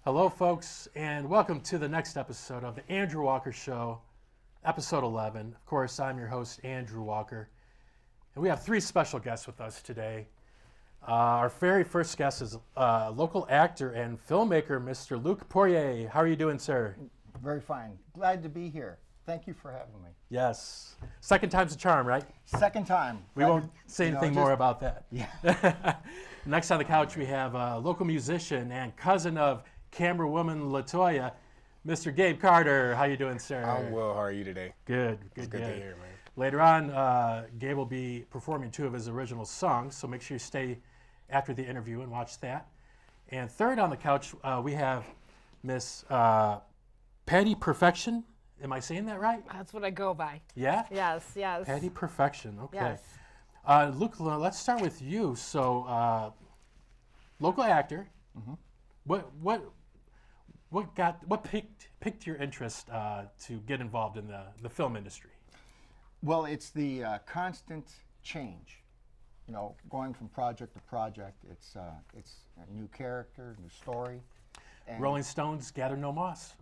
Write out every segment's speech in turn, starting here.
Hello, folks, and welcome to the next episode of the Andrew Walker Show, episode 11. Of course, I'm your host, Andrew Walker, and we have three special guests with us today. Our very first guest is local actor and filmmaker, Mr. Luc Poirier. How are you doing, sir? Very fine. Glad to be here. Thank you for having me. Yes. Second time's a charm, right? Second time. We won't say anything more about that. Yeah. Next on the couch, we have a local musician and cousin of camera woman Latoya, Mr. Gabe Carter. How you doing, sir? I'm well. How are you today? Good. It's good to hear, man. Later on, Gabe will be performing two of his original songs, so make sure you stay after the interview and watch that. And third on the couch, we have Miss Patty Perfection. Am I saying that right? That's what I go by. Yeah? Yes. Patty Perfection. Okay. Yes. Luke, let's start with you. So, local actor. Mm-hmm. What piqued your interest to get involved in the film industry? Well, it's the constant change. You know, going from project to project. It's a new character, new story. And Rolling Stones, Gather No Moss.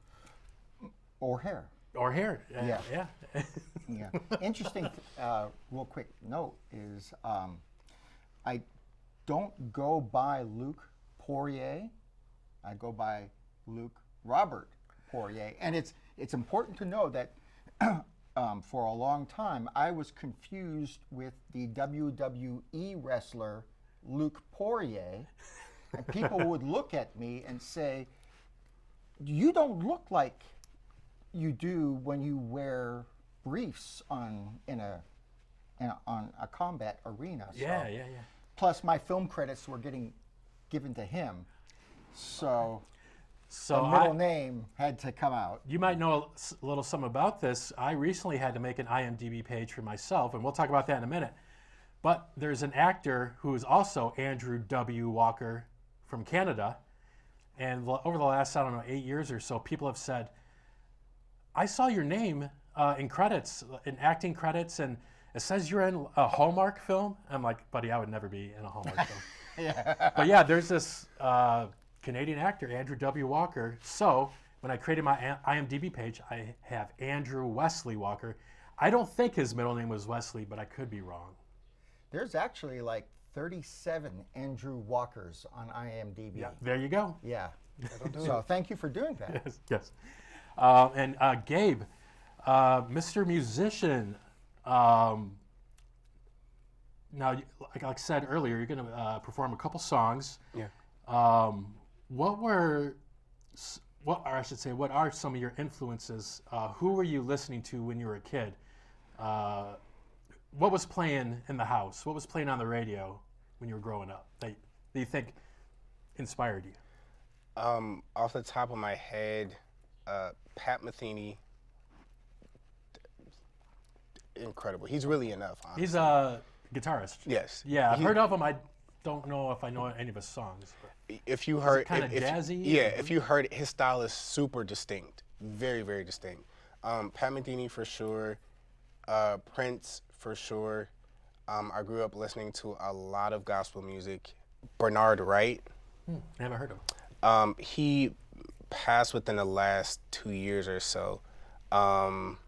Or hair. Or hair. Yeah. Yeah. Yeah. Interesting, real quick note is I don't go by Luc Poirier. I go by Luc Robert Poirier. And it's important to know that for a long time, I was confused with the WWE wrestler Luc Poirier. And people would look at me and say, you don't look like you do when you wear briefs on a combat arena. Yeah. Plus, my film credits were getting given to him. So the middle name had to come out. You might know a little something about this. I recently had to make an IMDb page for myself, and we'll talk about that in a minute. But there's an actor who is also Andrew W. Walker from Canada. And over the last, 8 years or so, people have said, I saw your name in credits, in acting credits, and it says you're in a Hallmark film. I'm like, buddy, I would never be in a Hallmark film. Yeah. But yeah, there's this Canadian actor, Andrew W. Walker. So when I created my IMDb page, I have Andrew Wesley Walker. I don't think his middle name was Wesley, but I could be wrong. There's actually like 37 Andrew Walkers on IMDb. Yeah, there you go. Yeah. So thank you for doing that. Yes. And Gabe, Mr. Musician. Now, like I said earlier, you're going to perform a couple songs. Yeah. What are some of your influences? Who were you listening to when you were a kid? What was playing in the house? What was playing on the radio when you were growing up that you think inspired you? Off the top of my head, Pat Metheny, incredible. He's really enough, honestly. He's a guitarist. Yes. Yeah, I've heard of him. I don't know if I know any of his songs. If you heard, kind of jazzy. If you heard, his style is super distinct, very, very distinct. Pat Metheny for sure, Prince for sure. I grew up listening to a lot of gospel music. Bernard Wright. Never heard of him. He passed within the last 2 years or so. I've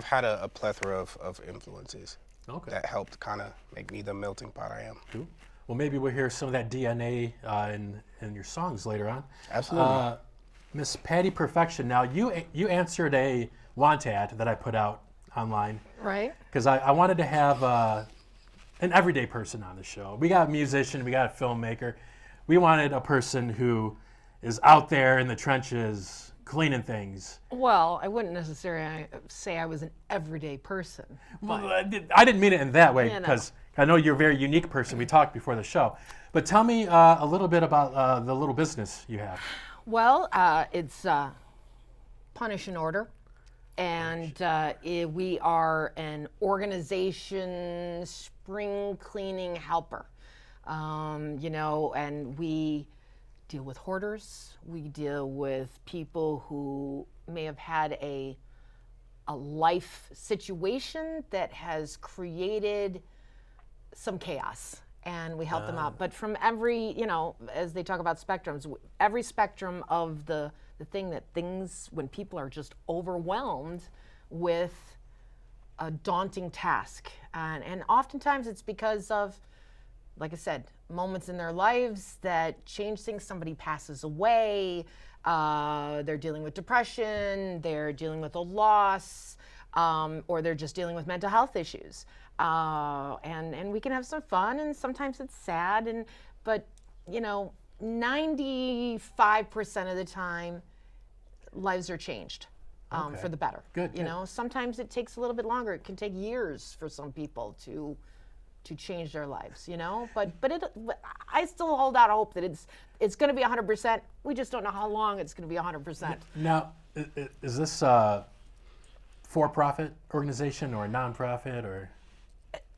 had a plethora of influences that helped kind of make me the melting pot I am. Cool. Well, maybe we'll hear some of that DNA in your songs later on. Absolutely. Miss Patty Perfection. Now, you answered a want ad that I put out online. Right. Because I wanted to have an everyday person on the show. We got a musician, we got a filmmaker. We wanted a person who is out there in the trenches cleaning things. Well, I wouldn't necessarily say I was an everyday person. Well, I didn't mean it in that way because I know you're a very unique person. We talked before the show. But tell me a little bit about the little business you have. Well, it's Punish and Order. And we are an organization spring cleaning helper. And we deal with hoarders. We deal with people who may have had a life situation that has created some chaos. and we help them out. But from every, as they talk about spectrums, every spectrum of the thing that things, when people are just overwhelmed with a daunting task. And oftentimes it's because of, like I said, moments in their lives that change things. Somebody passes away, they're dealing with depression, they're dealing with a loss, or they're just dealing with mental health issues. And we can have some fun, and sometimes it's sad, but 95% of the time, lives are changed for the better. Good. Sometimes it takes a little bit longer. It can take years for some people to change their lives, But I still hold out hope that it's going to be 100%. We just don't know how long it's going to be 100%. Now, is this a for-profit organization or a nonprofit or?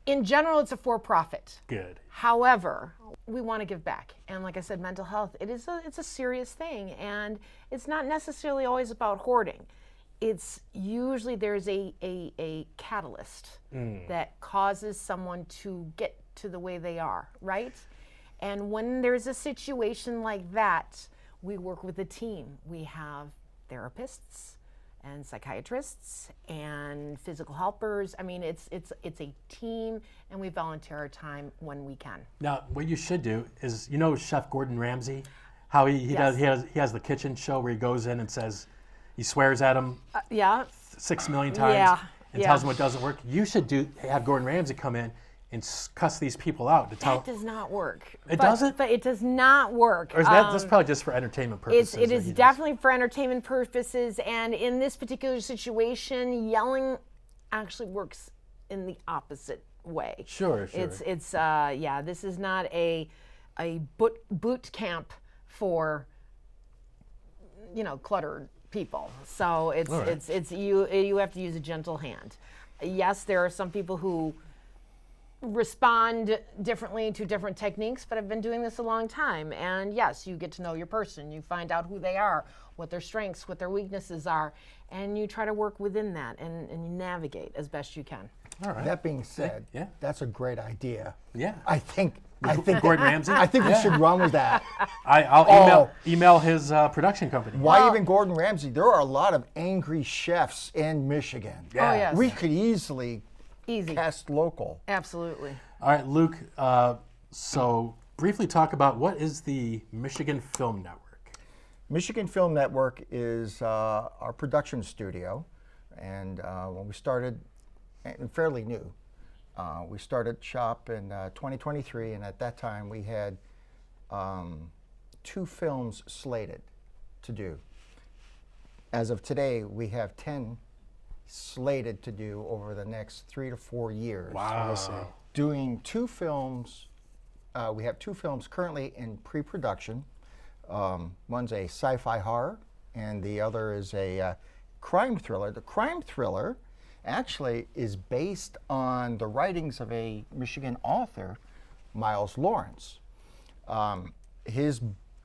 In general, it's a for-profit. Good. However, we want to give back. And like I said, mental health, it's a serious thing. And it's not necessarily always about hoarding. It's usually there's a catalyst that causes someone to get to the way they are, right? And when there's a situation like that, we work with a team. We have therapists and psychiatrists and physical helpers. I mean, it's a team, and we volunteer our time when we can. Now, what you should do is, Chef Gordon Ramsay, how he Yes. has the kitchen show where he goes in and says, he swears at him Yeah. 6 million times and tells him what doesn't work. You should have Gordon Ramsay come in and cuss these people out to tell. That does not work. It doesn't? But it does not work. Or is that's probably just for entertainment purposes? It that is he does? definitely for entertainment purposes, and in this particular situation, yelling actually works in the opposite way. Sure. It's this is not a boot camp for cluttered people. So it's you have to use a gentle hand. Yes, there are some people who respond differently to different techniques, but I've been doing this a long time. And yes, you get to know your person. You find out who they are, what their strengths, what their weaknesses are, and you try to work within that and you navigate as best you can. All right. That being said, Yeah. that's a great idea. Yeah. I think Gordon Ramsay? I think we should run with that. I'll email his production company. Why even Gordon Ramsay? There are a lot of angry chefs in Michigan. Yeah. Oh, yes. We could easily Easy. cast local. Absolutely. All right, Luke, so briefly talk about what is the Michigan Film Network? Michigan Film Network is our production studio, and when we started, and fairly new, we started shop in 2023, and at that time we had 2 films slated to do. As of today, we have 10 slated to do over the next 3 to 4 years. Wow. Doing 2 films. We have 2 films currently in pre-production. One's a sci-fi horror, and the other is a crime thriller. The crime thriller actually is based on the writings of a Michigan author, Miles Lawrence. His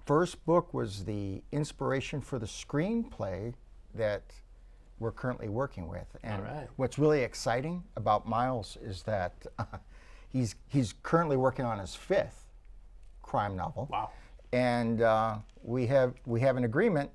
first book was the inspiration for the screenplay that we're currently working with. And All right. what's really exciting about Miles is that he's currently working on his 5th crime novel. Wow. And we have an agreement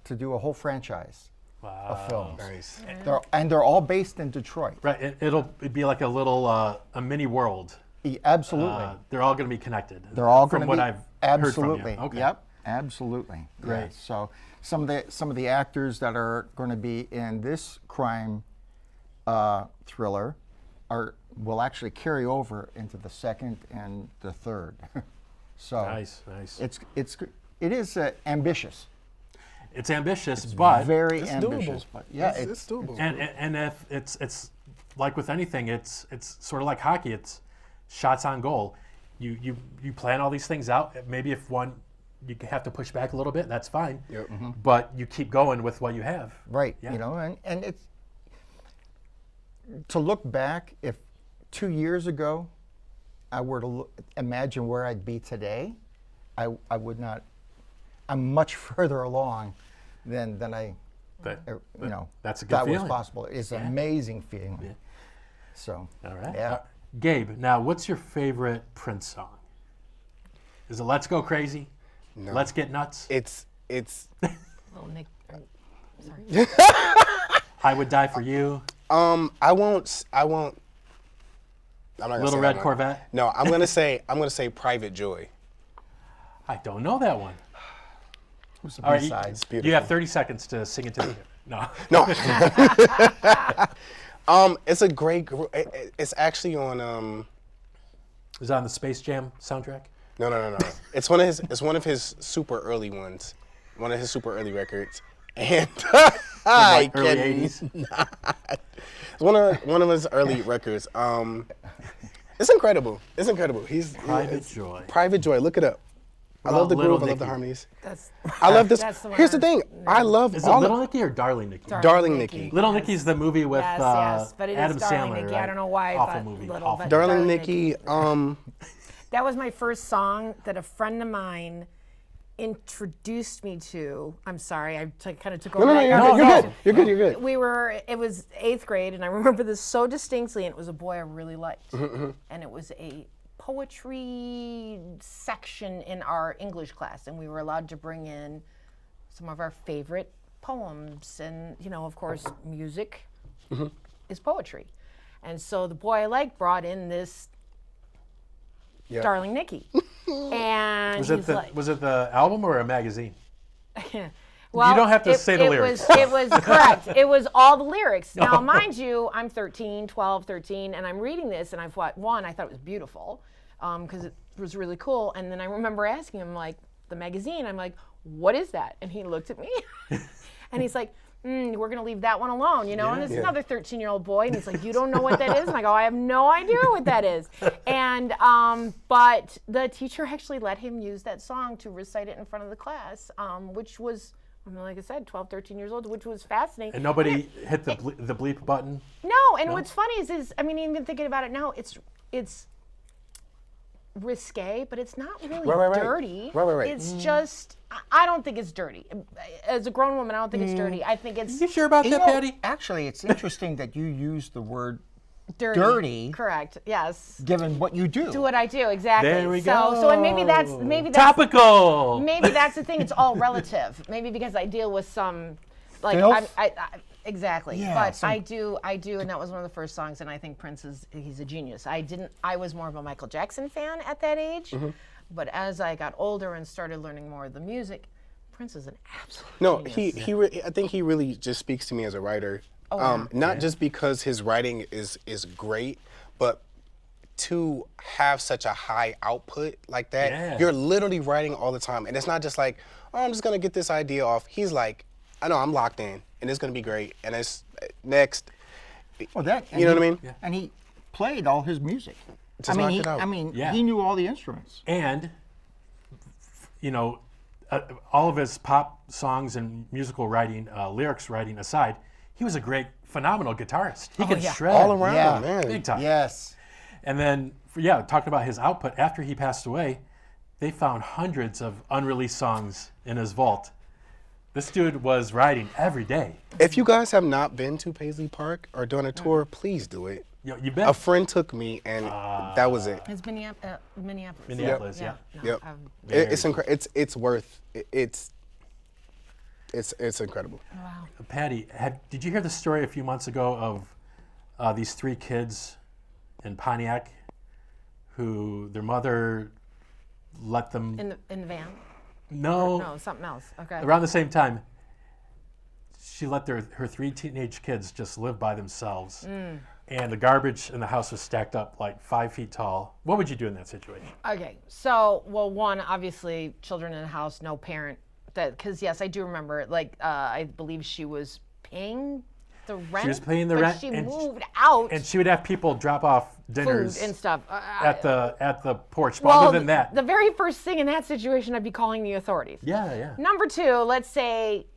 to do a whole franchise of films. Nice. They're all based in Detroit. Right, it'll be like a little, a mini world. Absolutely. They're all going to be connected. They're all going from to be what I've absolutely. heard from you. Okay. Yep, absolutely. Great. Yeah. So some of the actors that are going to be in this crime thriller will actually carry over into the 2nd and the 3rd. So Nice. it is ambitious. It's ambitious, but Very It's ambitious, doable. but yeah, it's doable. and if it's like with anything, it's sort of like hockey. It's shots on goal. You plan all these things out. Maybe if one you have to push back a little bit, that's fine. Yep. Mm-hmm. But you keep going with what you have. right. Yeah. You know, and it's to look back. If 2 years ago I were to imagine where I'd be today, I would not. I'm much further along than I That's a good thought was feeling. possible. It's an amazing feeling. Yeah. So All right. yeah. Gabe, now what's your favorite Prince song? Is it Let's Go Crazy? No. Let's Get Nuts? It's Little Nick. Sorry. I Would Die For You? I won't. I'm not gonna Little say Red that one. Corvette? No, I'm gonna say Private Joy. I don't know that one. Who's the All right, B-side? It's beautiful. you have 30 seconds to sing it to me. No. No. It's a great. It's actually on. Is it on the Space Jam soundtrack? No. It's one of his super early ones. One of his super early records. And I Early cannot. 80s? It's one of his early records. It's incredible. It's incredible. Private Joy. Private Joy. Look it up. I love the Little groove. I love the Nicky? harmonies. That's I love this. That's the one Here's the I- thing. I love Is it all Little of Nicky or Darling Nicky? Darling Nikki. Little Nicky's the movie with yes, but it is Adam Darling Sandler, Nikki. right? I don't know why I Awful thought movie. Little, Awful. but Darling Darling Nikki. That was my first song that a friend of mine introduced me to. I'm sorry, I kind of took over. No, that you're conversation. good. You're good. It was 8th grade, and I remember this so distinctly, and it was a boy I really liked. And it was a poetry section in our English class, and we were allowed to bring in some of our favorite poems. And, of course, music is poetry. And so the boy I liked brought in this Yeah. Darling Nikki. And Was he's it the album or a magazine? well, You don't have to say the lyrics. It was correct. It was all the lyrics. Now, mind you, I'm 12, 13, and I'm reading this, and I thought it was beautiful because it was really cool. And then I remember asking him, like, the magazine, I'm like, what is that? And he looked at me, and he's like, we're going to leave that one alone, And it's another 13-year-old boy, and he's like, you don't know what that is? And I go, I have no idea what that is. And, but the teacher actually let him use that song to recite it in front of the class, which was, like I said, 12, 13 years old, which was fascinating. And nobody hit the bleep button? No, and what's funny is, even thinking about it now, it's risque, but it's not really Right. dirty. Right. It's just, I don't think it's dirty. As a grown woman, I don't think it's dirty. I think it's You sure about that, Patty? Actually, it's interesting that you use the word dirty. dirty. Correct. Yes. given what you do. Do what I do exactly. There we So and maybe that's Topical! maybe that's the thing. It's all relative. Maybe because I deal with some, like Filth? I exactly. Yeah, but some- I do, and that was one of the first songs. And I think Prince he's a genius. I was more of a Michael Jackson fan at that age, but as I got older and started learning more of the music, Prince is an absolute No, genius. I think he really just speaks to me as a writer. Not just because his writing is great, but to have such a high output like that, Yeah. you're literally writing all the time, and it's not just like, oh, I'm just gonna get this idea off. He's like, I know I'm locked in, and it's gonna be great, and it's next. Well, that You know what I mean? Yeah. And he played all his music. Just knocked it out. Yeah. He knew all the instruments. And, all of his pop songs and musical writing, lyrics writing aside, he was a great, phenomenal guitarist. He could shred. All around, Yeah. man. Big time. Yes. And then, talking about his output, after he passed away, they found hundreds of unreleased songs in his vault. This dude was writing every day. If you guys have not been to Paisley Park or done a tour, please do it. You bet. A friend took me, and that was it. It's Minneapolis. Minneapolis, yeah. No, Yep. It's incredible. It's worth. It's incredible. wow. Patty, did you hear the story a few months ago of these 3 kids in Pontiac who their mother let them... In the van? No, No, something else. Okay. around the same time, she let her 3 teenage kids just live by themselves. And the garbage in the house was stacked up like 5 feet tall. What would you do in that situation? Okay, so one, obviously, children in the house, no parent. Because yes, I do remember. I believe she was paying the rent. She was paying the but rent, She and moved out. And she would have people drop off food dinners and stuff. at the porch. But well, other than that, the very first thing in that situation, I'd be calling the authorities. yeah. Number 2, let's say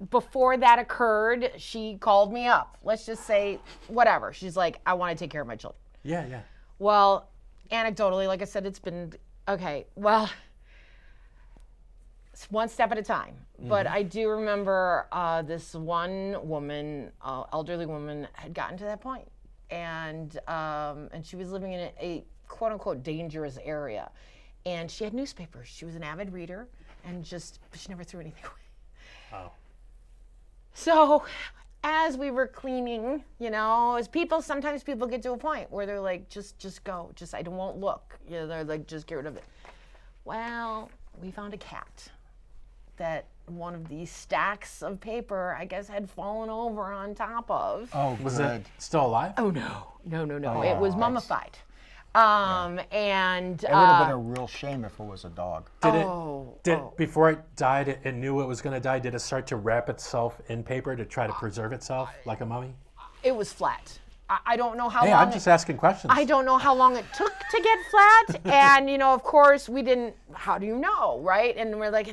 before that occurred, she called me up. Let's just say whatever. She's like, I want to take care of my children. Yeah. Well, anecdotally, like I said, it's been okay. Well, it's one step at a time. But I do remember this one woman, elderly woman, had gotten to that point. and she was living in a quote unquote dangerous area, and she had newspapers. She was an avid reader, and but she never threw anything away. Oh. So, as we were cleaning, sometimes people get to a point where they're like, just go, I won't look. They're like, just get rid of it. Well, we found a cat that one of these stacks of paper, I guess, had fallen over on top of. Oh, Was good. it still alive? Oh no! It was mummified, and It would have been a real shame if it was a dog. Before it died, it knew it was going to die. Did it start to wrap itself in paper to try to preserve itself like a mummy? it was flat. I don't know how Hey, long. I'm just asking questions. I don't know how long it took to get flat, and of course we didn't. How do you know, right? And we're like,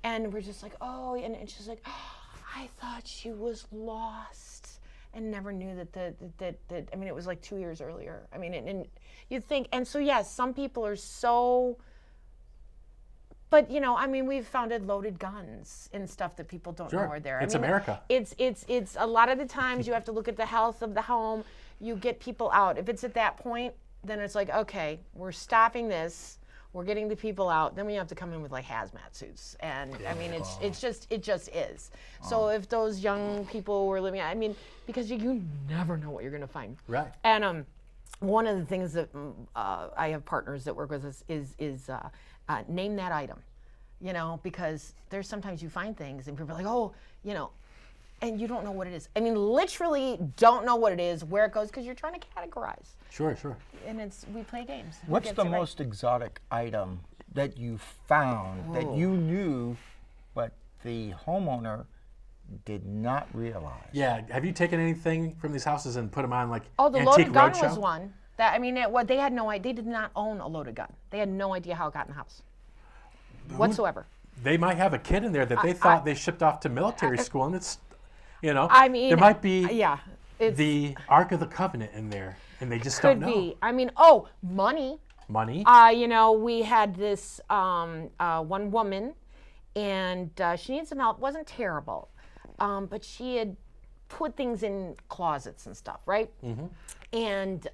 and we're just like, oh, and she's like, oh, I thought she was lost, and never knew that I mean, it was like 2 years earlier. I mean, and you'd think, and so yes, some people are so. But I mean, we've founded loaded guns and stuff that people don't know are there. It's I mean, America. It's a lot of the times you have to look at the health of the home. You get people out. If it's at that point, then it's like, okay, we're stopping this. We're getting the people out. Then we have to come in with like hazmat suits, and I mean, it just is. So if those young people were living, I mean, because you never know what you're gonna find. Right. And one of the things that I have partners that work with us is name that item, because there's sometimes you find things and people are like, oh, and you don't know what it is. I mean, literally don't know what it is, where it goes, because you're trying to categorize. Sure. And we play games. What's the most exotic item that you found that you knew, but the homeowner did not realize? Yeah. Have you taken anything from these houses and put them on like Oh, the Antique loaded gun Roadshow? was one. That, I mean, they had no idea. They did not own a loaded gun. They had no idea how it got in the house whatsoever. They might have a kid in there that they thought they shipped off to military school, and it's, I mean, there might be it's, the Ark of the Covenant in there, and they just could don't know. be. I mean, money. Money. We had this one woman, and she needed some help. Wasn't terrible, but she had put things in closets and stuff, right? Mm-hmm. And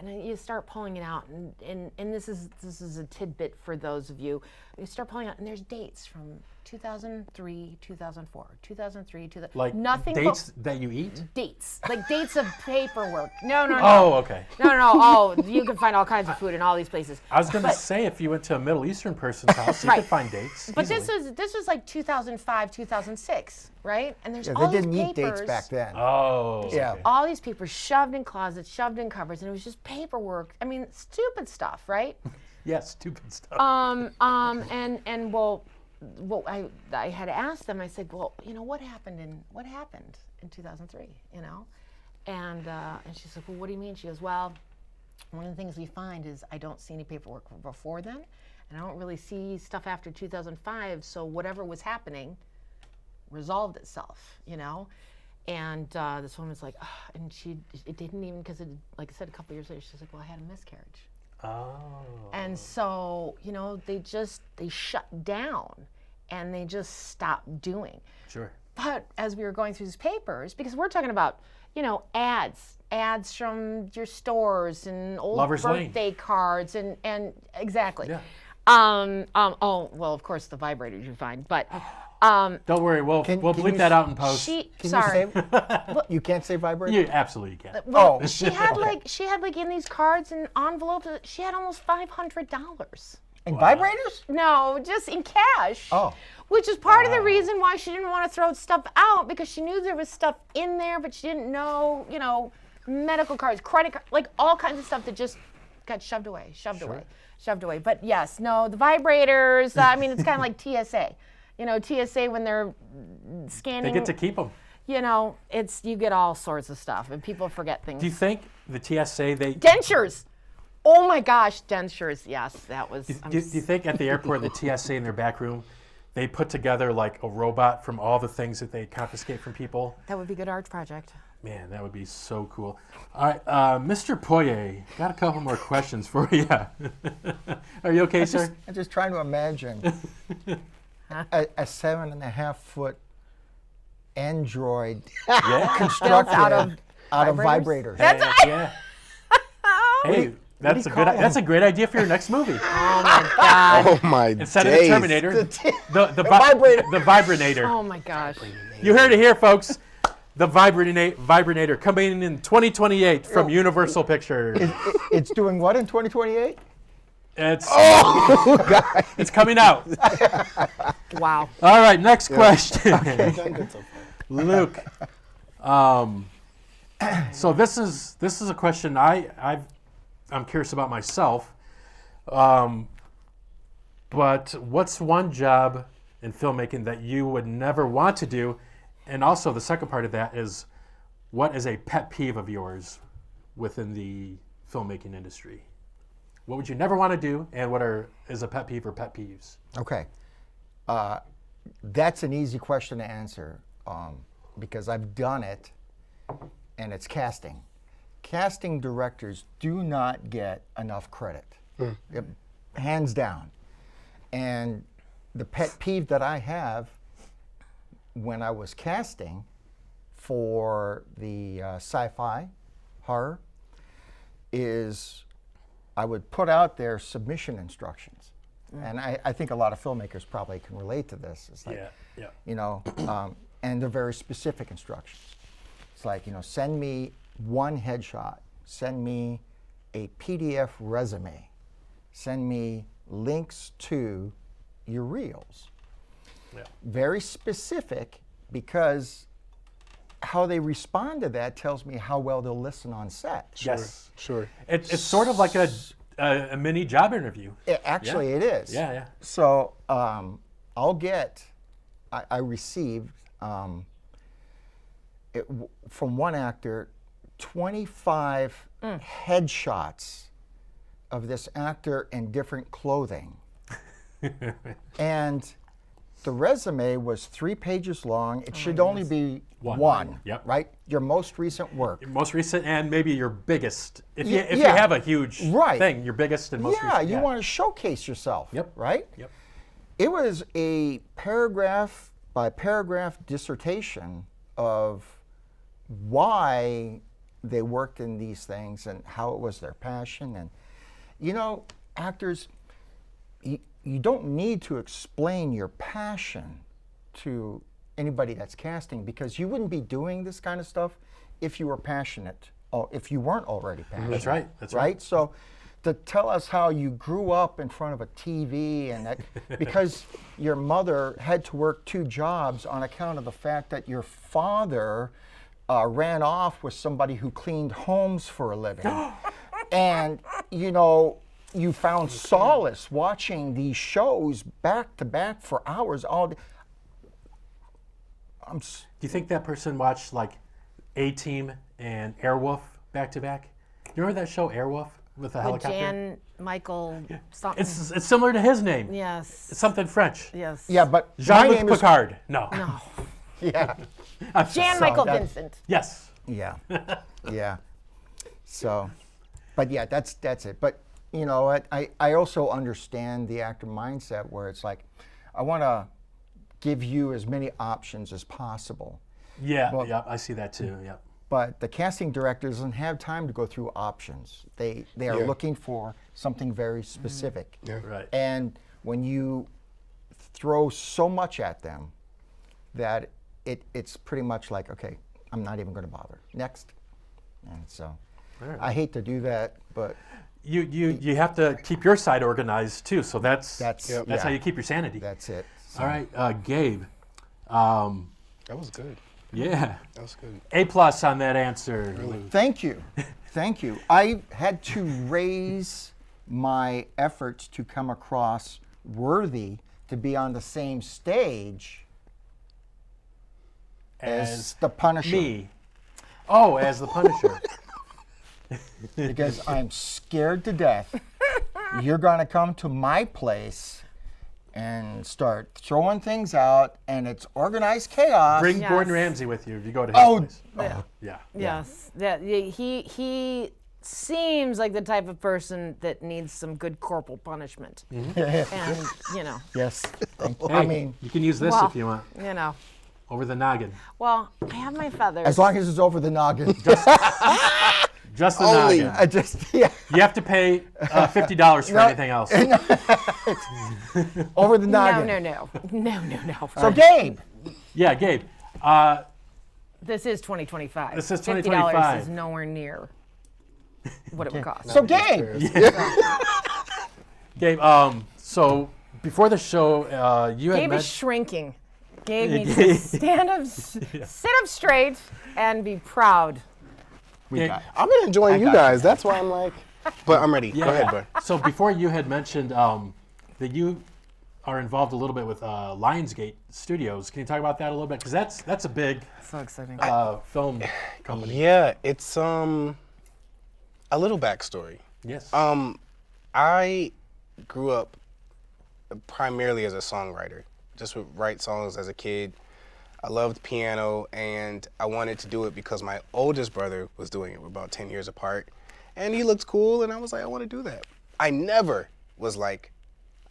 then you start pulling it out, and this is a tidbit for those of you. You start pulling out, and there's dates from 2003, 2004, 2003, like nothing dates that you eat? Dates, like dates of paperwork. No. Oh, okay. No. Oh, you can find all kinds of food in all these places. I was going to say, if you went to a Middle Eastern person's house, you could find dates. But easily. this was like 2005, 2006, right? And there's Yeah, all they these didn't eat papers. dates back then. Oh. Yeah. Okay. All these papers shoved in closets, shoved in cupboards, and it was just paperwork. I mean, stupid stuff, right? Yeah, stupid stuff. I had asked them. I said, well, what happened in 2003, and she's like, well, what do you mean? She goes, well, one of the things we find is I don't see any paperwork before then, and I don't really see stuff after 2005. So whatever was happening resolved itself, And this woman was like, oh, and it didn't even, because like I said, a couple years later, she's like, well, I had a miscarriage. Oh. And so, they shut down and they just stopped doing. Sure. But as we were going through these papers, because we're talking about, ads from your stores and old Lover's Lane. birthday cards and exactly. Yeah. Well, of course the vibrators you find, but Don't worry, we'll bleep that out in post. sorry. You can't say vibrator? You absolutely can. Well, she had like in these cards and envelopes, she had almost $500. And vibrators? No, just in cash. Oh. Which is part of the reason why she didn't want to throw stuff out, because she knew there was stuff in there, but she didn't know, medical cards, credit cards, like all kinds of stuff that just got shoved away. But yes, no, the vibrators, I mean, it's kind of like TSA. TSA when they're scanning. They get to keep them. You get all sorts of stuff, and people forget things. Do you think the TSA, Dentures. Oh my gosh, dentures. Yes, that was. Do you think at the airport, the TSA in their back room, they put together like a robot from all the things that they confiscate from people? That would be a good art project. Man, that would be so cool. All right, Mr. Poirier, got a couple more questions for you. Are you okay, sir? I'm just trying to imagine a 7.5 foot android constructed out of Vibrators? vibrators. Yeah. Hey, that's do a you good. call That's a great idea for your next movie. Oh my God. Oh my Instead days. of the Terminator, the vibrator. The vibrator. Oh my gosh. You heard it here, folks. The vibrator coming in 2028 from Universal Pictures. It's doing what in 2028? It's it's coming out. Wow. All right, next question. Luke. So this is a question I'm curious about myself. But what's one job in filmmaking that you would never want to do? And also the second part of that is, what is a pet peeve of yours within the filmmaking industry? What would you never want to do, and what is a pet peeve or pet peeves? Okay. That's an easy question to answer because I've done it, and it's casting. Casting directors do not get enough credit, hands down. And the pet peeve that I have when I was casting for the sci-fi horror is I would put out their submission instructions. And I think a lot of filmmakers probably can relate to this. It's like, Yeah. you know, and they're very specific instructions. It's like, you know, send me one headshot, send me a PDF resume, send me links to your reels. Yeah. Very specific, because how they respond to that tells me how well they'll listen on set. Yes. Sure. It's sort of like a mini job interview. Actually, it is. Yeah. So I received from one actor 25 headshots of this actor in different clothing. And the resume was 3 pages long. It should only be one. Yep. Right? Your most recent work. Most recent and maybe your biggest. If you yeah. have a huge thing, your biggest and most Yeah, recent. you want to showcase yourself. Yep. Right? Yep. It was a paragraph by paragraph dissertation of why they worked in these things and how it was their passion. And, you know, actors, you don't need to explain your passion to anybody that's casting, because you wouldn't be doing this kind of stuff if you were passionate, or if you weren't already passionate. That's right. That's right. So to tell us how you grew up in front of a TV and that because your mother had to work 2 jobs on account of the fact that your father ran off with somebody who cleaned homes for a living. And, you know, you found solace watching these shows back to back for hours all day. Do you think that person watched like A-Team and Airwolf back to back? You remember that show Airwolf with the With helicopter? Jan Michael something. It's similar to his name. Yes. It's something French. Yes. Yeah, but my Jean-Luc name is Picard. No. yeah, Jan Michael that- Vincent. Yes. yeah, yeah. So, but yeah, that's it. But you know what? I also understand the actor mindset where it's like, I want to give you as many options as possible. Yeah. Well- yeah. I see that too. Yeah. But the casting director doesn't have time to go through options. They are looking for something very specific. Yeah. Right. And when you throw so much at them that it's pretty much like, okay, I'm not even going to bother. Next. And so Right. I hate to do that, but You have to keep your side organized too. So that's yeah. how you keep your sanity. That's it. So, All right, Gabe. That was good. Yeah. That was good. A+ on that answer. Thank you. Thank you. I had to raise my efforts to come across worthy to be on the same stage as the Punisher. Me. Oh, as the Punisher. Because I'm scared to death. You're going to come to my place and start throwing things out, and it's organized chaos. Bring Yes. Gordon Ramsay with you if you go to his Oh, place. Yeah. Yes. That he seems like the type of person that needs some good corporal punishment. And you know. yes. Thank you. Hey, I mean, you can use this Well, if you want. you know. Over the noggin. Well, I have my feathers. As long as it's over the noggin. Just the Only. noggin. Yeah. You have to pay $50 for anything else. Over the no, noggin. no. So Gabe, Yeah, Gabe. This is 2025. This is $50 $2025. is nowhere near what it would cost. so Gabe, Gabe, so before the show, you had Gabe is mentioned. shrinking. Gabe needs to stand up, sit up straight, and be proud. we got it. I've been enjoying you got guys. That's why I'm like, but I'm ready. Yeah. Go ahead, bud. So before you had mentioned that you are involved a little bit with Lionsgate Studios. Can you talk about that a little bit? Because that's a big So exciting. film company. Yeah, it's a little backstory. Yes. I grew up primarily as a songwriter. Just would write songs as a kid. I loved piano, and I wanted to do it because my oldest brother was doing it. We're about 10 years apart, and he looked cool, and I was like, I want to do that. I never was like,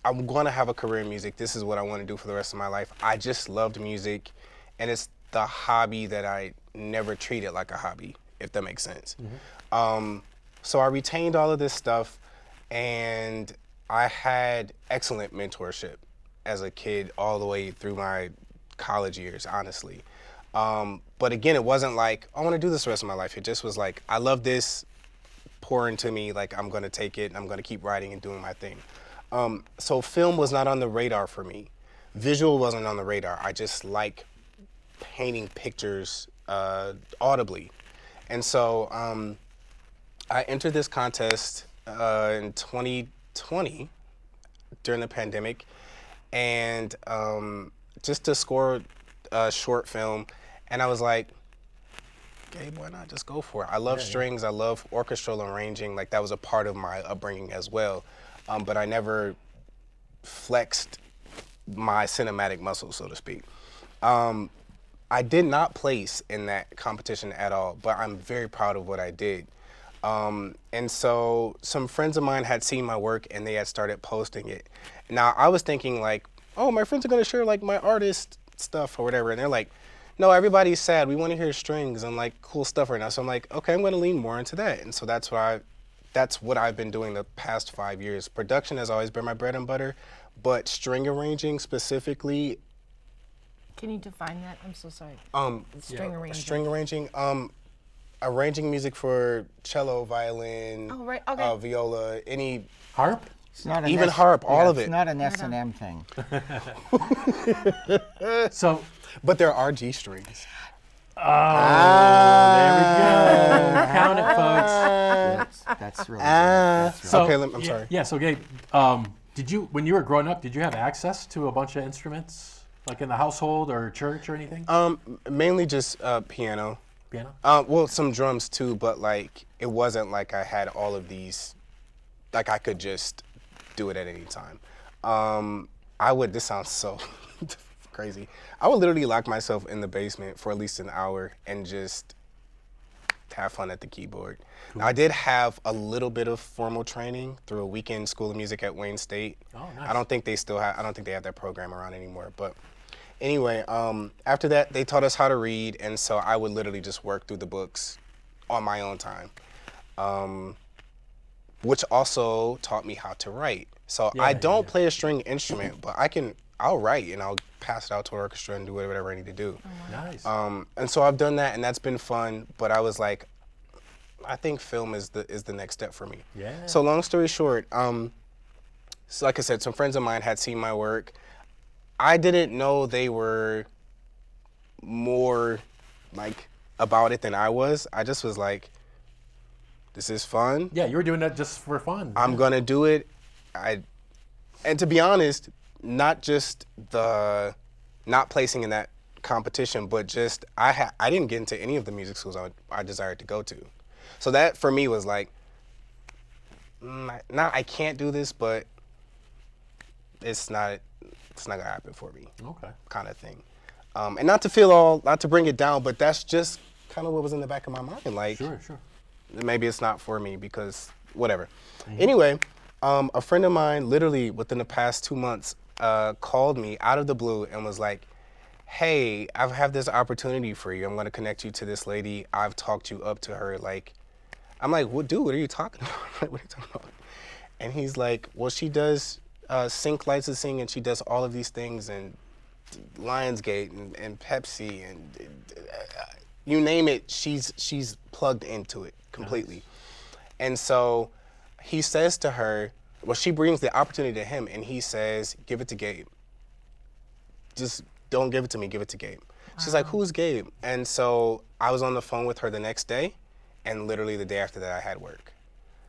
I'm going to have a career in music. This is what I want to do for the rest of my life. I just loved music, and it's the hobby that I never treated like a hobby, if that makes sense. So I retained all of this stuff, and I had excellent mentorship as a kid all the way through my college years, honestly. But again, it wasn't like, I want to do this the rest of my life. It just was like, I love this, pour into me, like I'm going to take it, and I'm going to keep writing and doing my thing. So film was not on the radar for me. Visual wasn't on the radar. I just like painting pictures audibly. And so I entered this contest in 2020 during the pandemic, and just to score a short film, and I was like, Gabe, why not just go for it? I love strings, I love orchestral arranging, like that was a part of my upbringing as well, but I never flexed my cinematic muscle, so to speak. I did not place in that competition at all, but I'm very proud of what I did. And so some friends of mine had seen my work and they had started posting it. Now I was thinking like, oh, my friends are gonna share like my artist stuff or whatever. And they're like, no, everybody's sad. We wanna hear strings and like cool stuff right now. So I'm like, okay, I'm gonna lean more into that. And so that's what I've been doing the past 5 years. Production has always been my bread and butter, but string arranging specifically. Can you define that? I'm so sorry. String arranging. arranging. Arranging music for cello, violin, Oh, right, okay. viola, any, Harp? It's not Even harp, all of It's it. not an S&M thing. So, but there are G strings. there we go. Count it, folks. That's really good. That's really So, Okay, I'm yeah, sorry. Yeah, so Gabe, did you, when you were growing up, did you have access to a bunch of instruments, like in the household or church or anything? Mainly just piano. Piano? Well, some drums too, but like it wasn't like I had all of these, like I could just do it at any time. This sounds so crazy. I would literally lock myself in the basement for at least an hour and just have fun at the keyboard. Now, I did have a little bit of formal training through a weekend school of music at Wayne State. Oh, nice. I don't think they have that program around anymore, but anyway, after that, they taught us how to read, and so I would literally just work through the books on my own time, which also taught me how to write. So I don't play a string instrument, but I'll write, and I'll pass it out to an orchestra and do whatever I need to do. Nice. And so I've done that, and that's been fun, but I was like, I think film is the next step for me. Yeah. So long story short, so like I said, some friends of mine had seen my work. I didn't know they were more like about it than I was. I just was like, this is fun. Yeah, you were doing that just for fun. I'm gonna do it. And to be honest, not just the not placing in that competition, but just I didn't get into any of the music schools I desired to go to. So that for me was like, I can't do this, but it's not gonna happen for me. Okay. Kind of thing. And not to bring it down, but that's just kind of what was in the back of my mind. Like, Sure. maybe it's not for me because whatever. Anyway, a friend of mine literally within the past 2 months called me out of the blue and was like, hey, I have this opportunity for you. I'm going to connect you to this lady. I've talked you up to her. Like, I'm like, well, dude, what are you talking about? Like, what are you talking about? And he's like, well, she does sync licensing and she does all of these things and Lionsgate and Pepsi and you name it, she's plugged into it completely. Nice. And so he says to her, well, she brings the opportunity to him and he says, give it to Gabe. Just don't give it to me, give it to Gabe. Wow. She's like, who's Gabe? And so I was on the phone with her the next day, and literally the day after that I had work.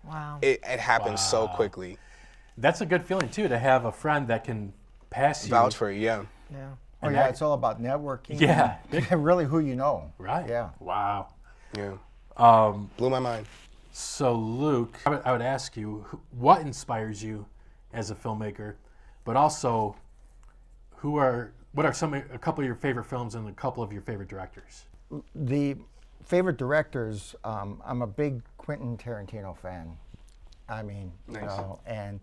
Wow. It happened so quickly. That's a good feeling too, to have a friend that can pass you. Vouch for it, yeah. Yeah. Oh yeah, it's all about networking. Yeah. And really who you know. Right. Yeah. Wow. Yeah. Blew my mind. So Luke, I would ask you, what inspires you as a filmmaker, but also what are a couple of your favorite films and a couple of your favorite directors? The favorite directors, I'm a big Quentin Tarantino fan. I mean, nice. You know, and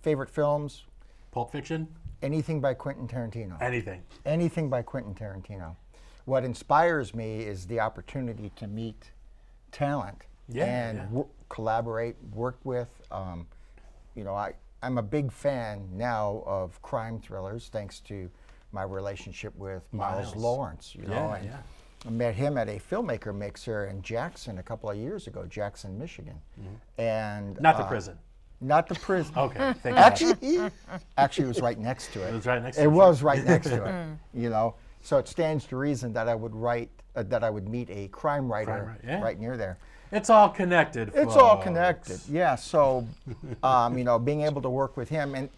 favorite films, Pulp Fiction? Anything by Quentin Tarantino. Anything. Anything by Quentin Tarantino. What inspires me is the opportunity to meet talent and collaborate, work with. You know, I'm a big fan now of crime thrillers, thanks to my relationship with Miles Lawrence. You know, and I met him at a filmmaker mixer in Jackson a couple of years ago, Jackson, Michigan, and not the prison. Not the prison. Okay, thank you. Actually, it was right next to it. It was right next to it. It was right next to it. You know, so it stands to reason that I would meet a crime writer right near there. It's all connected. It's all connected. Yeah. So, you know, being able to work with him, and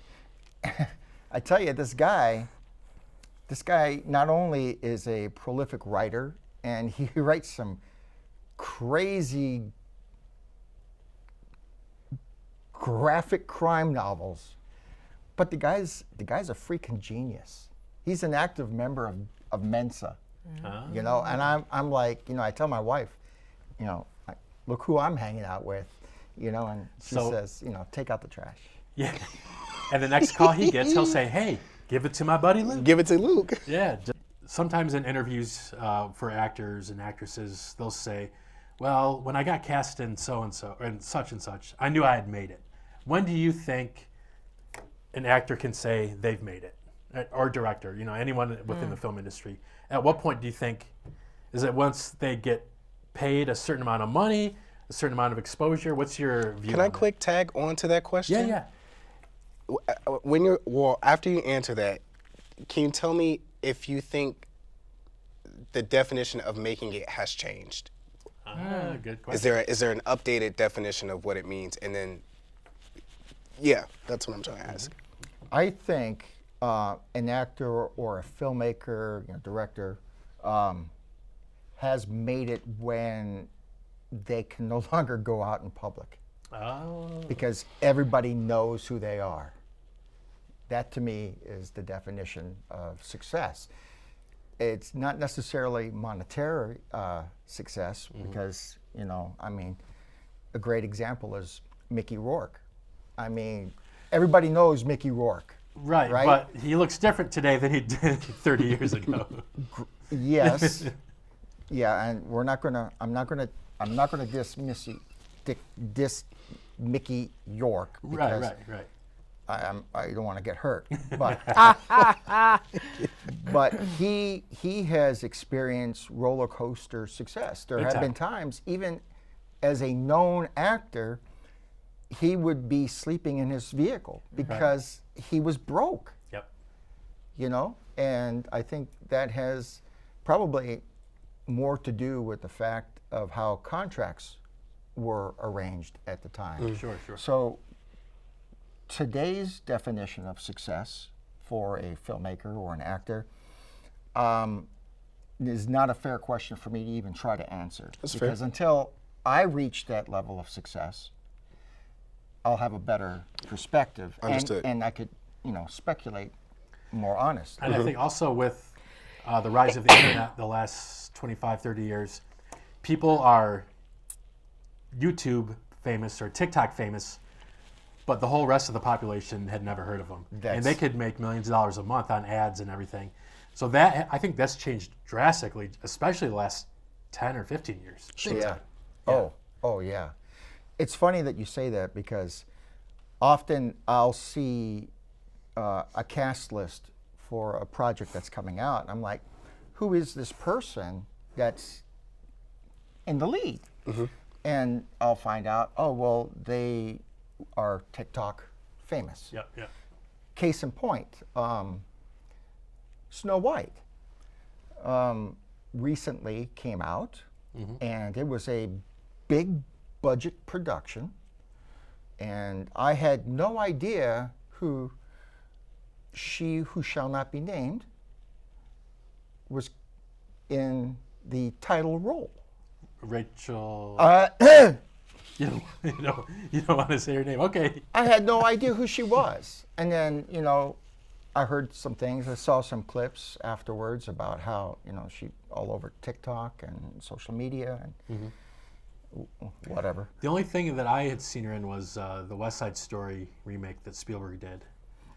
I tell you, this guy not only is a prolific writer, and he writes some crazy graphic crime novels, but the guy's a freaking genius. He's an active member of Mensa, you know, and I'm like, you know, I tell my wife, you know, look who I'm hanging out with, you know, and she says, you know, take out the trash. Yeah. And the next call he gets, he'll say, hey, give it to my buddy Luke. Give it to Luke. Yeah. Sometimes in interviews for actors and actresses, they'll say, well, when I got cast in so-and-so and such, I knew I had made it. When do you think an actor can say they've made it? Or director, you know, anyone within the film industry. At what point do you think, is it once they get paid a certain amount of money, a certain amount of exposure? What's your view? Can I quick tag on to that question? Yeah. When after you answer that, can you tell me if you think the definition of making it has changed? Good question. Is there an updated definition of what it means? And then, yeah, that's what I'm trying to ask. I think an actor or a filmmaker, you know, director, has made it when they can no longer go out in public. Because everybody knows who they are. That to me is the definition of success. It's not necessarily monetary success, because, you know, I mean, a great example is Mickey Rourke. I mean, everybody knows Mickey Rourke. Right, but he looks different today than he did 30 years ago. Yes. Yeah, and I'm not gonna diss Mickey York, because right. I don't want to get hurt, but but he has experienced roller coaster success. There have been times, even as a known actor, he would be sleeping in his vehicle because he was broke. Yep. You know, and I think that has probably more to do with the fact of how contracts were arranged at the time. Sure. So today's definition of success for a filmmaker or an actor is not a fair question for me to even try to answer. That's because fair. Until I reach that level of success, I'll have a better perspective. Understood. And I could, you know, speculate more honest. And I think also with the rise of the internet the last 25, 30 years, people are YouTube famous or TikTok famous, but the whole rest of the population had never heard of them. And they could make millions of dollars a month on ads and everything. So that, I think that's changed drastically, especially the last 10 or 15 years. Big time. Oh, yeah. It's funny that you say that because often I'll see a cast list for a project that's coming out. I'm like, who is this person that's in the lead? And I'll find out, oh, well, they are TikTok famous. Yeah. Case in point, Snow White recently came out, and it was a big budget production, and I had no idea who she who shall not be named was in the title role. Rachel. I you don't want to say her name. Okay. had no idea who she was, and then I heard some things. I saw some clips afterwards about how she all over TikTok and social media and whatever. The only thing that I had seen her in was the West Side Story remake that Spielberg did.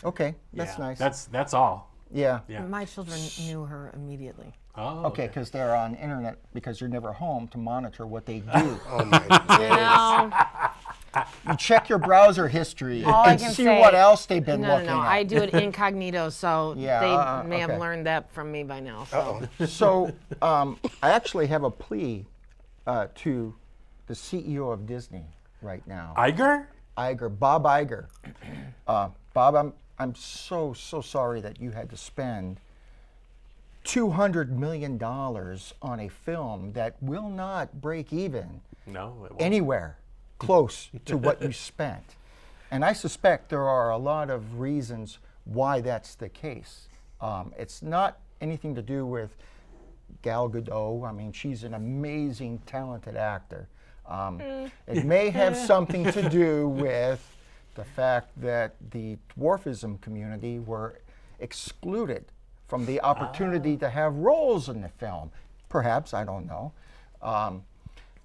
Okay, that's Yeah, nice. That's all. Yeah. My children knew her immediately. Oh. Okay, because they're on internet because you're never home to monitor what they do. Oh my goodness. You check your browser history All I and can see say- what else they've been No, looking no, at. I do it incognito, so Yeah, they may have okay. learned that from me by now. So. So I actually have a plea to the CEO of Disney right now, Iger? Bob Iger. Bob, I'm so sorry that you had to spend $200 million on a film that will not break even No, it won't. anywhere close to what you spent. And I suspect there are a lot of reasons why that's the case. It's not anything to do with Gal Gadot. I mean, she's an amazing, talented actor. It may have something to do with the fact that the dwarfism community were excluded from the opportunity to have roles in the film. Perhaps, I don't know.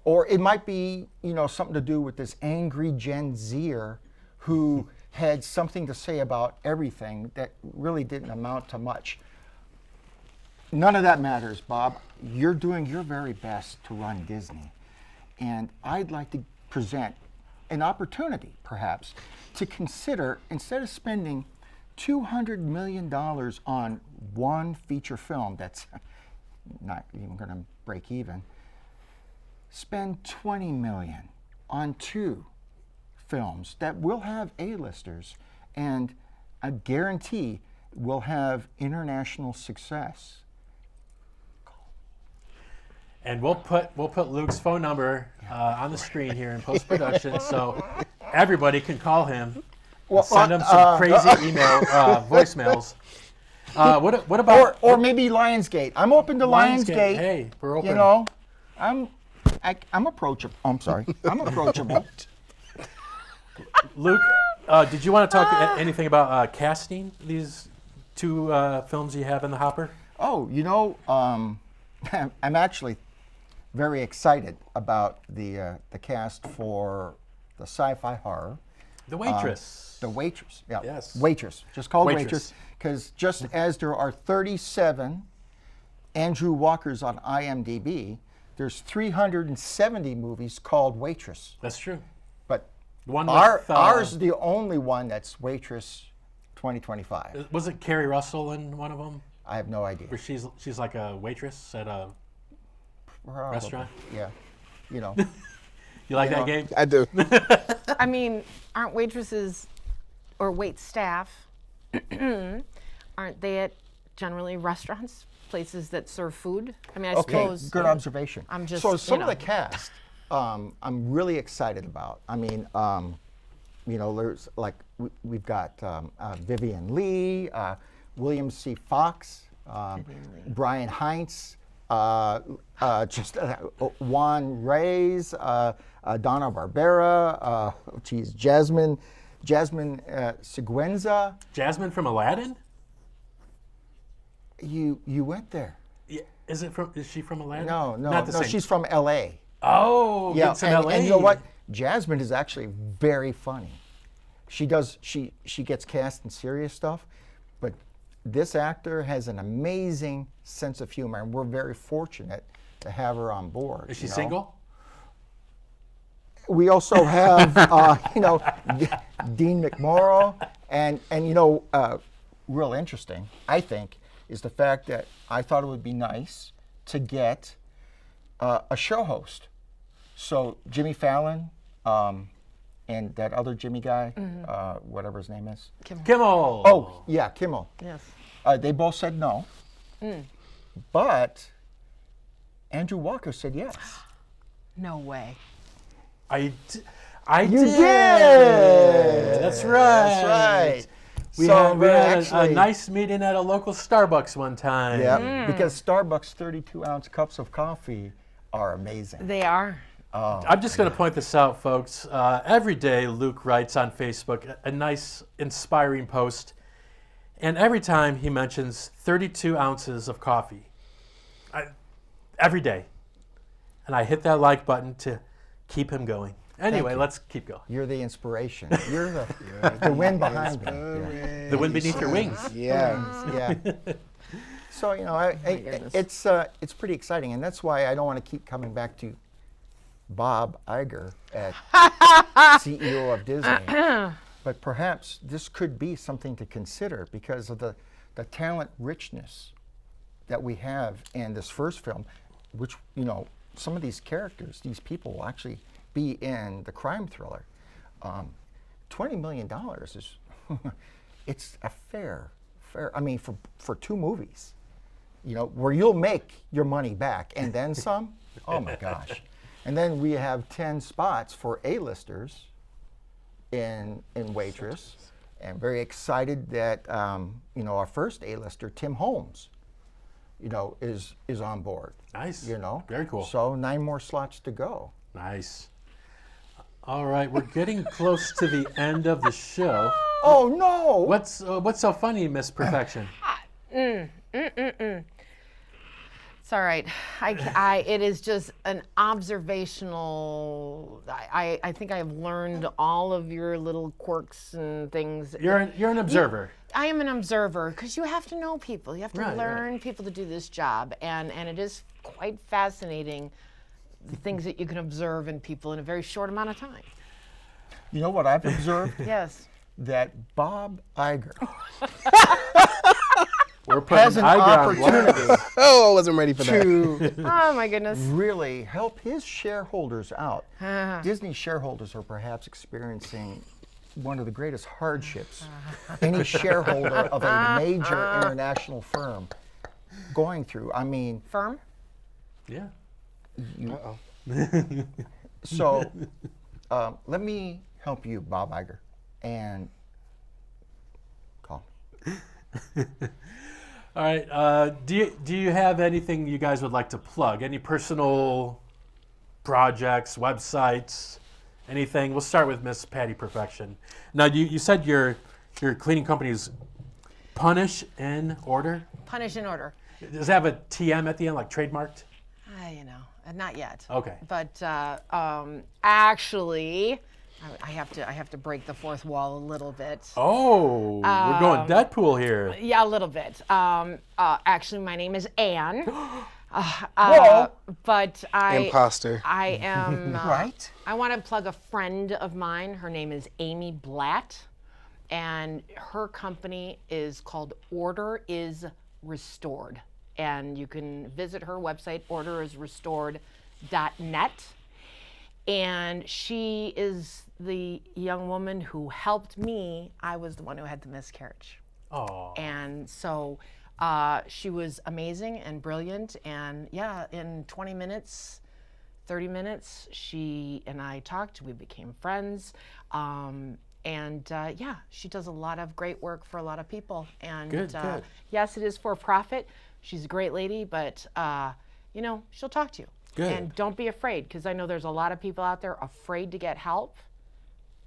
Or it might be, something to do with this angry Gen Zer who had something to say about everything that really didn't amount to much. None of that matters, Bob. You're doing your very best to run Disney. And I'd like to present an opportunity, perhaps, to consider, instead of spending $200 million on one feature film that's not even going to break even, spend $20 million on two films that will have A-listers, and I guarantee will have international success. And we'll put Luke's phone number on the screen here in post-production, so everybody can call him. Send him some crazy email voicemails. What about Or maybe Lionsgate. I'm open to Lionsgate. Hey, we're open. I'm approachable. I'm sorry. I'm approachable. Luke, did you want to talk anything about casting these two films you have in the hopper? Oh, I'm actually very excited about the cast for the sci-fi horror. The Waitress. The Waitress. Yeah. Yes. Waitress. Just called Waitress. Waitress. Because just as there are 37 Andrew Walkers on IMDb, there's 370 movies called Waitress. That's true. But The one with, ours is the only one that's Waitress 2025. was it Carrie Russell in one of them? I have no idea. Where she's like a waitress at a Probably. restaurant? Yeah. You like that game? I do. I mean, aren't waitresses or wait staff, aren't they at generally restaurants, places that serve food? I mean, I Okay, suppose. good observation. I'm just, so some you of the know. cast, I'm really excited about. I mean, there's like we've got Vivian Lee, William C. Fox, Brian Heinz, Juan Reyes, Donna Barbera, Jasmine Seguenza. Jasmine from Aladdin? You went there. Yeah. Is she from Aladdin? No, Not the same. she's from L.A. Oh, Yeah, it's in and, LA. and you know what? Jasmine is actually very funny. She gets cast in serious stuff, but this actor has an amazing sense of humor, and we're very fortunate to have her on board. Is she you know? single? We also have, Dean McMorrow, and real interesting, I think, is the fact that I thought it would be nice to get a show host. So Jimmy Fallon and that other Jimmy guy, whatever his name is. Kimmel. Oh, yeah, Kimmel. Yes. They both said no. But Andrew Walker said yes. No way. I You did. did. That's right. That's right. We had a nice meeting at a local Starbucks one time. Yeah, because Starbucks 32-ounce cups of coffee are amazing. They are. I'm just going to point this out, folks. Every day, Luc writes on Facebook a nice, inspiring post, and every time he mentions 32 ounces of coffee. Every day. And I hit that like button to keep him going. Anyway, let's keep going. You're the inspiration. You're the wind behind me. Yeah. The wind beneath your wings. Yeah. Yeah. So it's pretty exciting, and that's why I don't want to keep coming back to Bob Iger, CEO of Disney. But perhaps this could be something to consider because of the talent richness that we have in this first film, which some of these characters, these people will actually be in the crime thriller. $20 million is it's a fair. I mean, for 2 movies, where you'll make your money back and then some. Oh my gosh! And then we have 10 spots for A-listers in Waitress, and very excited that our first A-lister, Tim Holmes, is on board. Nice. Very cool. So 9 more slots to go. Nice. All right, we're getting close to the end of the show. Oh no! What's so funny, Miss Perfection? It's all right. It is just an observational. I think I have learned all of your little quirks and things. You're an observer. I am an observer because you have to know people. You have to Right, learn people to do this job, and it is quite fascinating the things that you can observe in people in a very short amount of time. You know what I've observed? Yes. That Bob Iger We're putting has an Iger on opportunity Oh, I wasn't ready for that. to Oh my goodness. really help his shareholders out. Disney shareholders are perhaps experiencing one of the greatest hardships any shareholder of a major international firm going through. I mean, Firm? Yeah. so let me help you, Bob Iger, and call me. All right. Do you have anything you guys would like to plug? Any personal projects, websites, anything? We'll start with Miss Patty Perfection. Now, you said your cleaning company is Punish in Order. Punish in Order. Does it have a TM at the end, like trademarked? Not yet. Okay. But actually, I have to break the fourth wall a little bit. Oh, we're going Deadpool here. Yeah, a little bit. Actually, my name is Anne. But Imposter. I am Right. I want to plug a friend of mine. Her name is Amy Blatt, and her company is called Order is Restored. And you can visit her website, orderisrestored.net. And she is the young woman who helped me. I was the one who had the miscarriage. Oh. And so she was amazing and brilliant. And yeah, in 20 minutes, 30 minutes, she and I talked. We became friends. Yeah, she does a lot of great work for a lot of people. And Good. yes, it is for profit. She's a great lady, but she'll talk to you. Good. And don't be afraid, because I know there's a lot of people out there afraid to get help.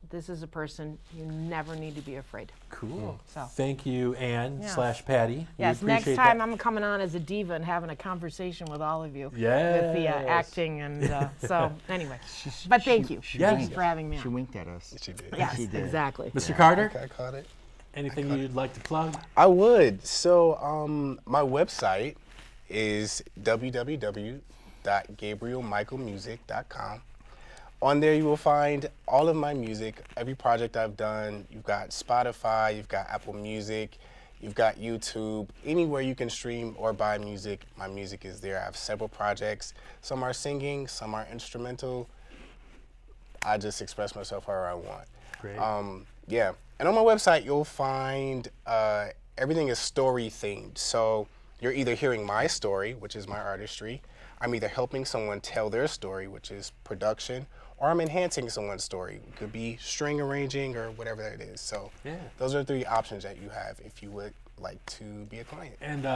This is a person you never need to be afraid. Cool. So. Thank you, Anne Yes. / Patty. Yes, We next appreciate time that. I'm coming on as a diva and having a conversation with all of you. With the Yes. acting and so anyway. But thank you. Yes. Thanks for having me She on. winked at us. She did. Yes, she did. exactly. Mr. Carter? I caught it. Anything you'd like to plug? I would. So my website is www.gabrielmichaelmusic.com. On there you will find all of my music, every project I've done. You've got Spotify, you've got Apple Music, you've got YouTube. Anywhere you can stream or buy music, my music is there. I have several projects. Some are singing, some are instrumental. I just express myself however I want. Great. Yeah, and on my website you'll find everything is story themed. So you're either hearing my story, which is my artistry. I'm either helping someone tell their story, which is production, or I'm enhancing someone's story. It could be string arranging or whatever that is. So Yeah. those are 3 options that you have if you would like to be a client. And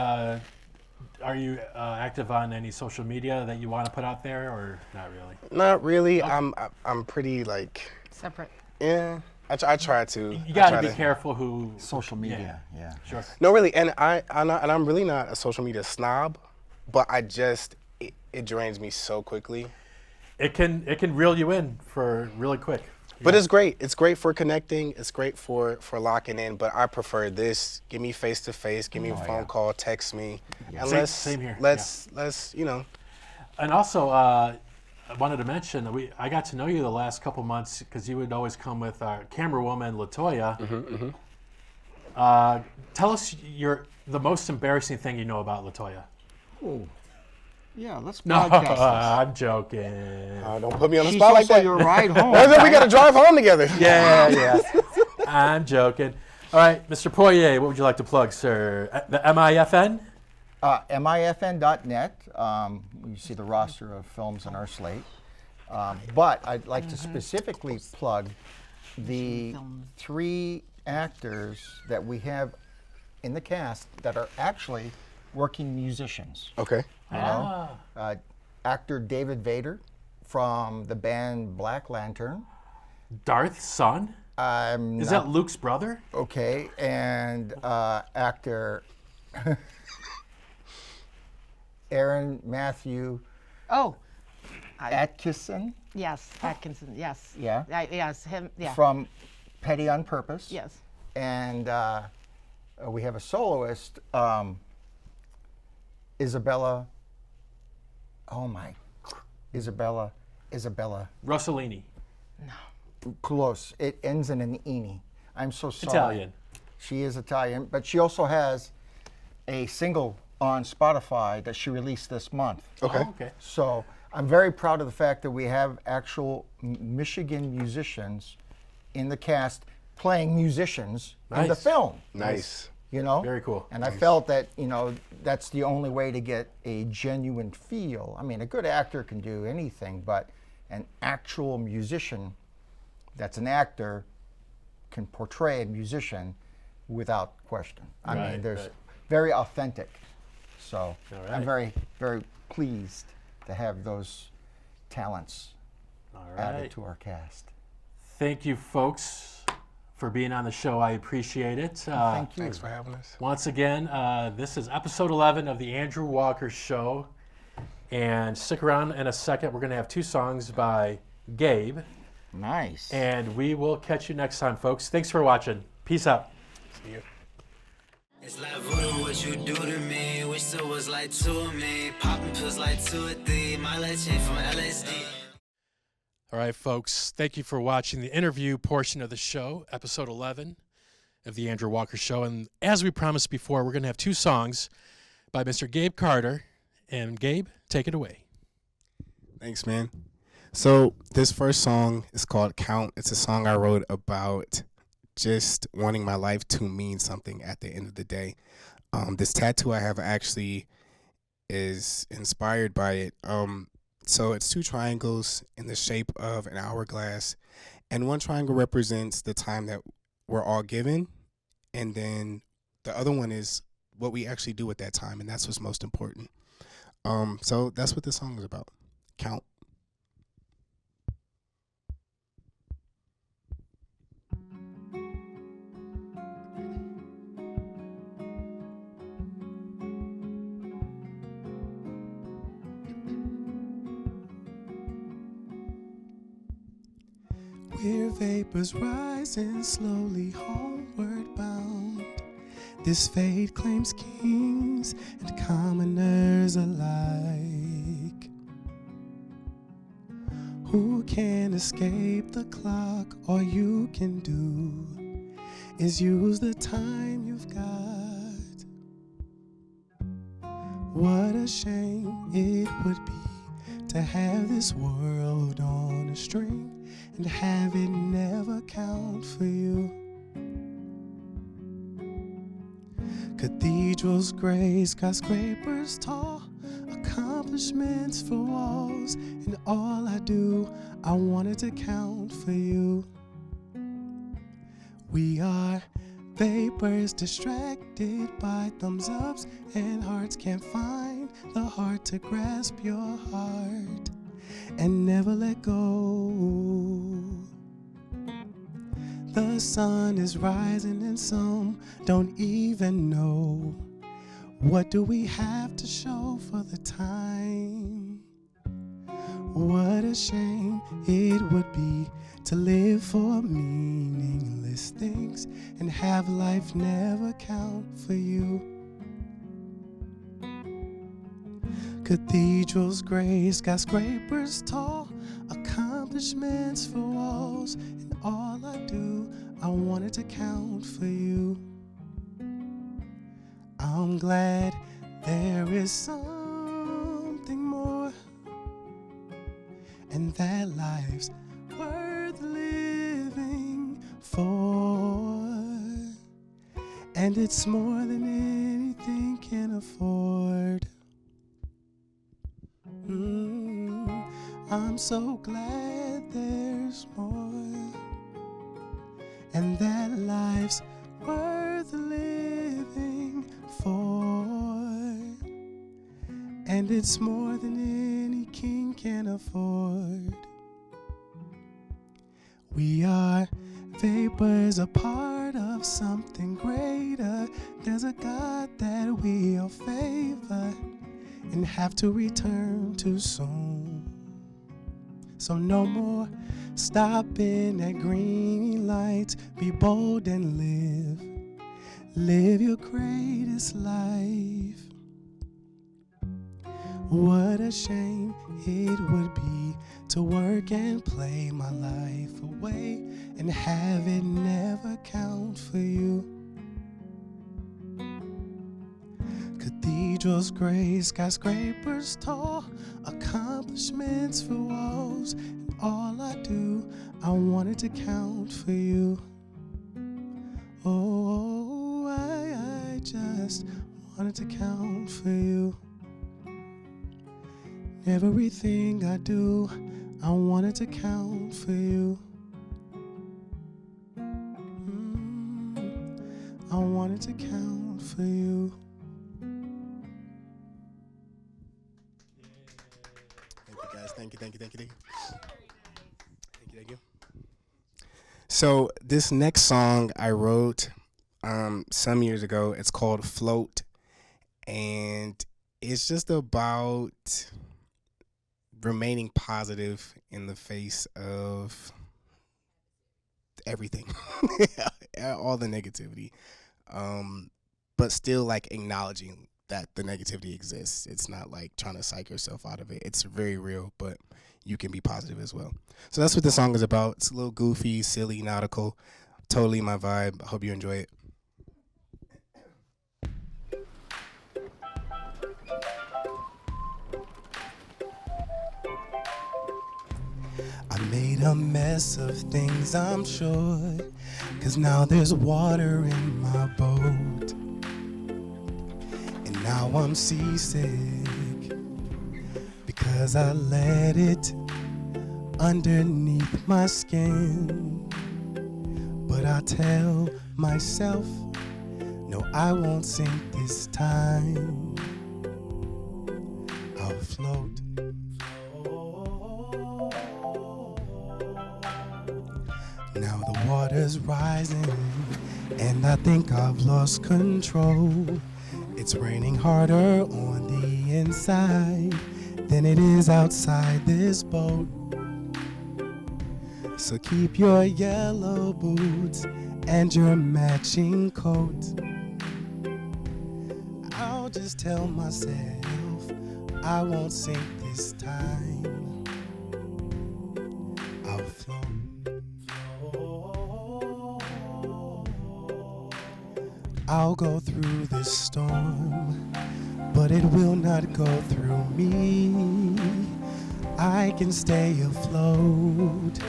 are you active on any social media that you want to put out there, or not really? Not really. I'm pretty like, Separate. yeah. I try to. You got I to try be careful who. Social media, yeah. Sure. No, really, and I'm really not a social media snob, but it drains me so quickly. It can reel you in for really quick. But it's great. It's great for connecting. It's great for locking in. But I prefer this. Give me face to face. Give me a phone call. Text me. And Same here. Let's And also, I wanted to mention that I got to know you the last couple months because you would always come with our camera woman Latoya. Tell us the most embarrassing thing you know about Latoya. Oh, yeah, let's No, broadcast this. I'm joking. don't put me on the She's spot like also that. your ride home. Well, then we got to drive home together. Yeah. I'm joking. All right, Mr. Poirier, what would you like to plug, sir? The MIFN? MIFN.net. You see the roster of films on our slate. But I'd like to specifically plug the 3 actors that we have in the cast that are actually working musicians. Okay. You know? Actor David Vader from the band Black Lantern. Darth's son? Is that Luke's brother? Okay, and actor Aaron Matthew Oh, Atkinson yes, Atkinson. Yes. Yeah. Yes, him. Yeah. from Petty on Purpose. Yes. And we have a soloist, Isabella. Oh my, Isabella. Rossellini. Close. It ends in an "ini." I'm so sorry. Italian. She is Italian, but she also has a single on Spotify that she released this month. Okay. Oh, okay. So I'm very proud of the fact that we have actual Michigan musicians in the cast playing musicians in the Nice. film. Nice. You know? Very cool. And I felt that, that's the only way to get a genuine feel. I mean, a good actor can do anything, but an actual musician that's an actor can portray a musician without question. I mean, Right, there's right. very authentic. So All right. I'm very, very pleased to have those talents All added right. to our cast. Thank you, folks, for being on the show. I appreciate it. Thank you. Thanks for having us. Once again, this is episode 11 of the Andrew Walker Show. And stick around in a second. We're going to have 2 songs by Gabe. Nice. And we will catch you next time, folks. Thanks for watching. Peace out. See you. It's like voodoo, what you do to me. Wish it was like 2 of me. Popping pills like 2 or 3. My light chain from LSD. All right, folks. Thank you for watching the interview portion of the show, episode 11 of the Andrew Walker Show. And as we promised before, we're going to have 2 songs by Mr. Gabe Carter. And Gabe, take it away. Thanks, man. So this first song is called Count. It's a song I wrote about just wanting my life to mean something at the end of the day. This tattoo I have actually is inspired by it. So it's 2 triangles in the shape of an hourglass, and one triangle represents the time that we're all given, and then the other one is what we actually do at that time, and that's what's most important. So that's what this song is about. Count. We're vapors rising slowly homeward bound. This fate claims kings and commoners alike. Who can escape the clock? All you can do is use the time you've got. What a shame it would be to have this world on a string and have it never count for you. Cathedrals gray, skyscrapers tall, accomplishments for walls, and all I do, I wanted to count for you. We are vapors distracted by thumbs ups, and hearts can't find the heart to grasp your heart and never let go. The sun is rising and some don't even know. What do we have to show for the time? What a shame it would be to live for meaningless things and have life never count for you. Cathedrals gray, skyscrapers tall, accomplishments for walls, and all I do, I wanted to count for you. I'm glad there is something more, and that life's worth living for, and it's more than anything can afford. I'm so glad there's more, and that life's worth living for, and it's more than any king can afford. We are vapors, a part of something greater. There's a God that we all favor and have to return to soon. So no more stopping at green lights. Be bold and live your greatest life. What a shame it would be to work and play my life away and have it never count for you. Cathedrals gray, skyscrapers tall, accomplishments for walls, and all I do, I wanted to count for you. Oh, I just wanted to count for you. Everything I do, I wanted to count for you. I wanted to count for you. Thank you guys, thank you. Thank you. So this next song I wrote some years ago. It's called Float, and it's just about remaining positive in the face of everything, all the negativity, but still like acknowledging that the negativity exists. It's not like trying to psych yourself out of it. It's very real, but you can be positive as well. So that's what the song is about. It's a little goofy, silly, nautical, totally my vibe. I hope you enjoy it. I made a mess of things, I'm sure, 'cause now there's water in my boat. And now I'm seasick, because I let it underneath my skin. But I tell myself, no, I won't sink this time. I'll float. Now the water's rising, and I think I've lost control. It's raining harder on the inside than it is outside this boat. So keep your yellow boots and your matching coat. just tell myself I won't sink this time. I'll float. I'll go through this storm, but it will not go through me. I can stay afloat,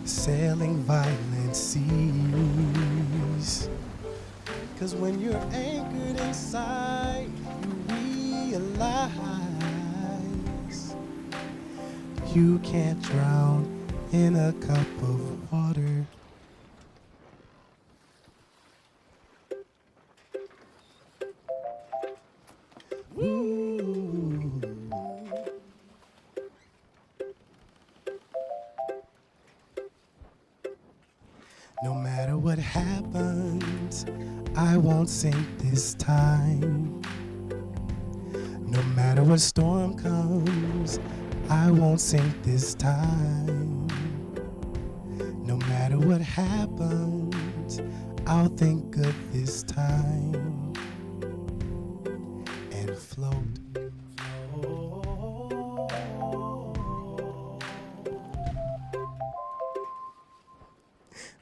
sailing violent seas. 'Cause when you're anchored inside, you realize you can't drown in a cup of water. Ooh. No matter what happens, I won't sink this time. No matter what storm comes, I won't sink this time. No matter what happens, I'll think good this time and float.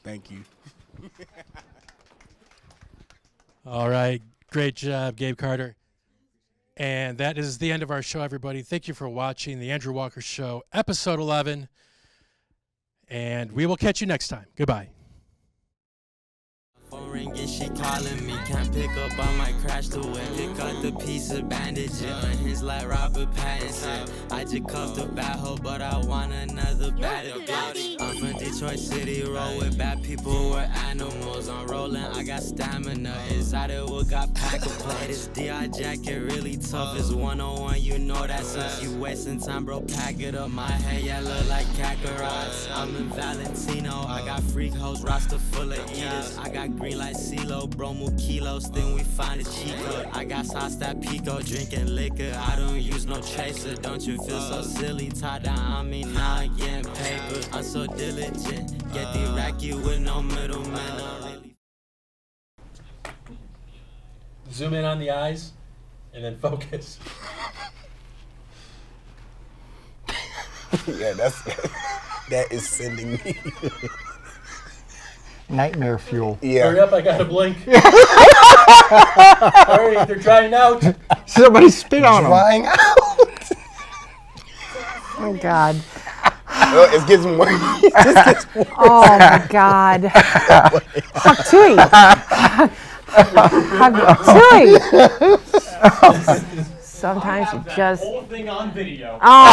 Thank you. All right. Great job, Gabe Carter. And that is the end of our show, everybody. Thank you for watching the Andrew Walker Show, episode 11. And we will catch you next time. Goodbye. Phone ringing, she calling me. Can't pick up, I might crash the whip. Pick up the piece of bandage, unhinged like Robert Pattinson. I just cuffed a bad hoe, but I want another bad bitch. I'm from Detroit City, roll with bad people, we're animals. I'm rolling, I got stamina. Excited, what got pack a punch. This DI jacket really tough. It's 101, you know that's us. You wasting time, bro, pack it up. My hair yellow like Kakarot's. I'm in Valentino, I got freak hoes, roster full of eaters. I got green like CeeLo, bromo kilos, then we find a cheat code. I got sauce that pico, drinking liquor, I don't use no chaser. Don't you feel so silly, tied down on me, now I'm getting paper. I'm so diligent, get the racky with no middleman. Really. Zoom in on the eyes and then focus. Yeah, that is sending me. Nightmare fuel. Yeah. Hurry up, I gotta blink. Hurry, they're drying out. Somebody spit on them. Drying out. Oh my God. Oh, it gets worse. It just gets worse. Oh my God. Hug Tui. Hug Tui. Sometimes you just. Whole thing on video. Oh.